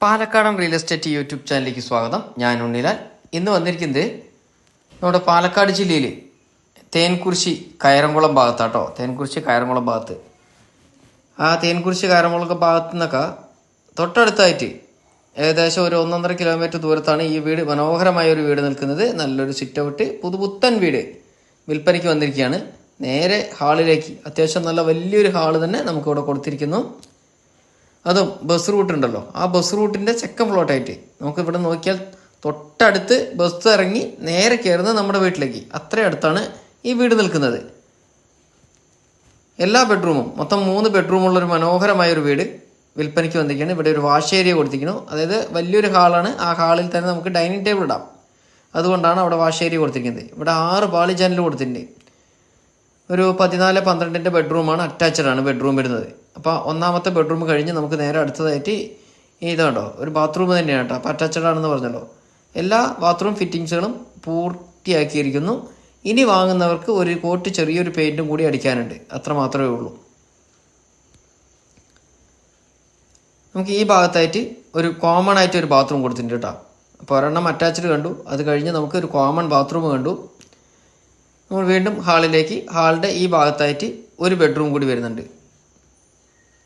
പാലക്കാടൻ real estate YouTube ചാനലിലേക്ക് സ്വാഗതം. ഞാൻ ഉണ്ണിലാൽ. ഇന്ന് വന്നിരിക്കുന്നത് നമ്മുടെ പാലക്കാട് ജില്ലയിൽ തേൻകുറിശി കയറംകുളം ഭാഗത്താട്ടോ. തേൻകുറിശി കയറംകുളം ഭാഗത്ത്, ആ തേൻകുറിശി കയറംകുളം ഭാഗത്തു നിന്നൊക്കെ തൊട്ടടുത്തായിട്ട് ഏകദേശം ഒരു 1.5 കിലോമീറ്റർ ദൂരത്താണ് ഈ വീട്, മനോഹരമായ ഒരു വീട് നിൽക്കുന്നത്. നല്ലൊരു സിറ്റ് ഔട്ട്, പുതുപുത്തൻ വീട് വിൽപ്പനയ്ക്ക് വന്നിരിക്കുകയാണ്. നേരെ ഹാളിലേക്ക്, അത്യാവശ്യം നല്ല വലിയൊരു ഹാള് തന്നെ നമുക്കിവിടെ കൊടുത്തിരിക്കുന്നു. അതും ബസ് റൂട്ട് ഉണ്ടല്ലോ, ആ ബസ് റൂട്ടിൻ്റെ സെക്കൻഡ് ഫ്ലോട്ടായിട്ട് നമുക്ക് ഇവിടെ നോക്കിയാൽ തൊട്ടടുത്ത് ബസ് ഇറങ്ങി നേരെ കയറുന്നത് നമ്മുടെ വീട്ടിലേക്ക്. അത്രയും അടുത്താണ് ഈ വീട് നിൽക്കുന്നത്. എല്ലാ ബെഡ്റൂമും, മൊത്തം 3 ബെഡ്റൂമുള്ളൊരു മനോഹരമായൊരു വീട് വിൽപ്പനയ്ക്ക് വന്നിരിക്കുകയാണ്. ഇവിടെ ഒരു വാഷ് ഏരിയ കൊടുത്തിരിക്കുന്നു. അതായത് വലിയൊരു ഹാളാണ്. ആ ഹാളിൽ തന്നെ നമുക്ക് ഡൈനിങ് ടേബിൾ ഇടാം. അതുകൊണ്ടാണ് അവിടെ വാഷ് ഏരിയ കൊടുത്തിരിക്കുന്നത്. ഇവിടെ 6 പാളി ജനൽ കൊടുത്തിട്ടുണ്ട്. ഒരു 14-12 ബെഡ്റൂമാണ്, അറ്റാച്ച്ഡ് ആണ് ബെഡ്റൂം വരുന്നത്. അപ്പോൾ ഒന്നാമത്തെ ബെഡ്റൂം കഴിഞ്ഞ് നമുക്ക് നേരെ അടുത്തതായിട്ട് ഇതുണ്ടോ, ഒരു ബാത്റൂം തന്നെയാണ് കേട്ടോ. അപ്പോൾ അറ്റാച്ച്ഡ് ആണെന്ന് പറഞ്ഞല്ലോ. എല്ലാ ബാത്റൂം ഫിറ്റിങ്സുകളും പൂർത്തിയാക്കിയിരിക്കുന്നു. ഇനി വാങ്ങുന്നവർക്ക് ഒരു കോട്ട് ചെറിയൊരു പെയിൻറ്റും കൂടി അടിക്കാനുണ്ട്, അത്ര മാത്രമേ ഉള്ളൂ. നമുക്ക് ഈ ഭാഗത്തായിട്ട് ഒരു കോമൺ ആയിട്ട് ഒരു ബാത്റൂം കൊടുത്തിട്ടുണ്ട് കേട്ടോ. അപ്പോൾ ഒരെണ്ണം അറ്റാച്ച്ഡ് കണ്ടു, അത് കഴിഞ്ഞ് നമുക്ക് ഒരു കോമൺ ബാത്റൂം കണ്ടു. നമ്മൾ വീണ്ടും ഹാളിലേക്ക്, ഹാളിൻ്റെ ഈ ഭാഗത്തായിട്ട് ഒരു ബെഡ്റൂം കൂടി വരുന്നുണ്ട്.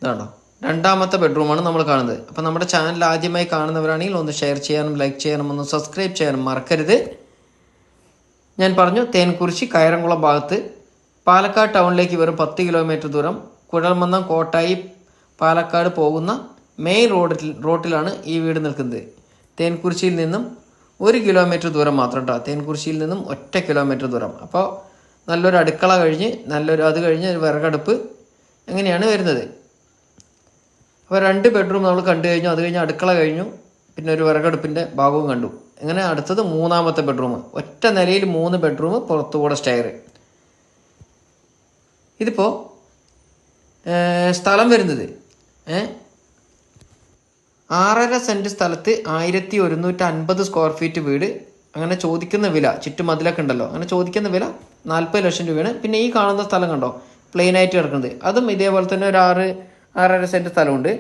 ഇതാണോ, രണ്ടാമത്തെ ബെഡ്റൂമാണ് നമ്മൾ കാണുന്നത്. അപ്പോൾ നമ്മുടെ ചാനൽ ആദ്യമായി കാണുന്നവരാണെങ്കിൽ ഒന്ന് ഷെയർ ചെയ്യാനും ലൈക്ക് ചെയ്യാനും ഒന്ന് സബ്സ്ക്രൈബ് ചെയ്യാനും മറക്കരുത്. ഞാൻ പറഞ്ഞു, തേൻകുറിശി കയറംകുളം ഭാഗത്ത് പാലക്കാട് ടൗണിലേക്ക് വെറും 10 കിലോമീറ്റർ ദൂരം, കുഴൽമന്ദം കോട്ടായി പാലക്കാട് പോകുന്ന മെയിൻ റോഡിലാണ് ഈ വീട് നിൽക്കുന്നത്. തേൻകുറിശിയിൽ നിന്നും 1 കിലോമീറ്റർ ദൂരം മാത്രം കേട്ടോ. തേൻകുറിശിയിൽ നിന്നും 1 കിലോമീറ്റർ ദൂരം. അപ്പോൾ നല്ലൊരു അടുക്കള കഴിഞ്ഞ് അത് കഴിഞ്ഞ് ഒരു വിറകടുപ്പ് എങ്ങനെയാണ് വരുന്നത്. അപ്പോൾ 2 ബെഡ്റൂം നമ്മൾ കണ്ടു കഴിഞ്ഞു. അത് കഴിഞ്ഞ് അടുക്കള കഴിഞ്ഞു, പിന്നെ ഒരു വിറകടുപ്പിൻ്റെ ഭാഗവും കണ്ടു. അങ്ങനെ അടുത്തത് 3ാമത്തെ ബെഡ്റൂം. ഒറ്റ നിലയിൽ 3 ബെഡ്റൂം, പുറത്തുകൂടെ സ്റ്റെയർ. ഇതിപ്പോൾ സ്ഥലം വരുന്നത് 6.5 സെൻറ്റ് സ്ഥലത്ത് 1150 സ്ക്വയർ ഫീറ്റ് വീട്. അങ്ങനെ ചോദിക്കുന്ന വില, ചുറ്റുമതിലൊക്കെ ഉണ്ടല്ലോ, അങ്ങനെ ചോദിക്കുന്ന വില 40 ലക്ഷം രൂപയാണ്. പിന്നെ ഈ കാണുന്ന സ്ഥലം കണ്ടോ, പ്ലെയിൻ ആയിട്ട് കിടക്കുന്നത്, അതും ഇതേപോലെ തന്നെ ഒരു 6.5 സെൻറ്റ് സ്ഥലമുണ്ട്.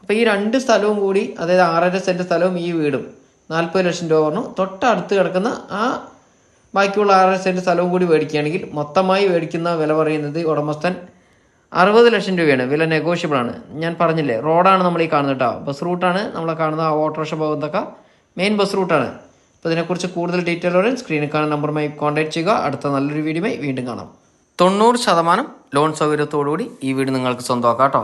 അപ്പോൾ ഈ 2 സ്ഥലവും കൂടി, അതായത് 6.5 സെൻറ്റ് സ്ഥലവും ഈ വീടും 40 ലക്ഷം രൂപ പറഞ്ഞു. തൊട്ടടുത്ത് കിടക്കുന്ന ആ ബാക്കിയുള്ള 6.5 സെൻറ്റ് സ്ഥലവും കൂടി മേടിക്കുകയാണെങ്കിൽ മൊത്തമായി മേടിക്കുന്ന വില പറയുന്നത് ഉടമസ്ഥൻ 60 ലക്ഷം രൂപയാണ്. വില നെഗോഷ്യബിൾ ആണ്. ഞാൻ പറഞ്ഞില്ലേ, റോഡാണ് നമ്മൾ ഈ കാണുന്നത് കേട്ടോ. ബസ് റൂട്ടാണ് നമ്മളെ കാണുന്ന. ആ ഓട്ടോറിക്ഷ പോകുന്നതൊക്കെ മെയിൻ ബസ് റൂട്ടാണ്. അപ്പോൾ ഇതിനെക്കുറിച്ച് കൂടുതൽ ഡീറ്റെയിൽ പറയാൻ സ്ക്രീനിൽ കാണുന്ന നമ്പറുമായി കോൺടാക്ട് ചെയ്യുക. അടുത്ത നല്ലൊരു വീഡിയോയുമായി വീണ്ടും കാണാം. 90% ലോൺ സൗകര്യത്തോടുകൂടി ഈ വീട് നിങ്ങൾക്ക് സ്വന്തമാക്കാം കേട്ടോ.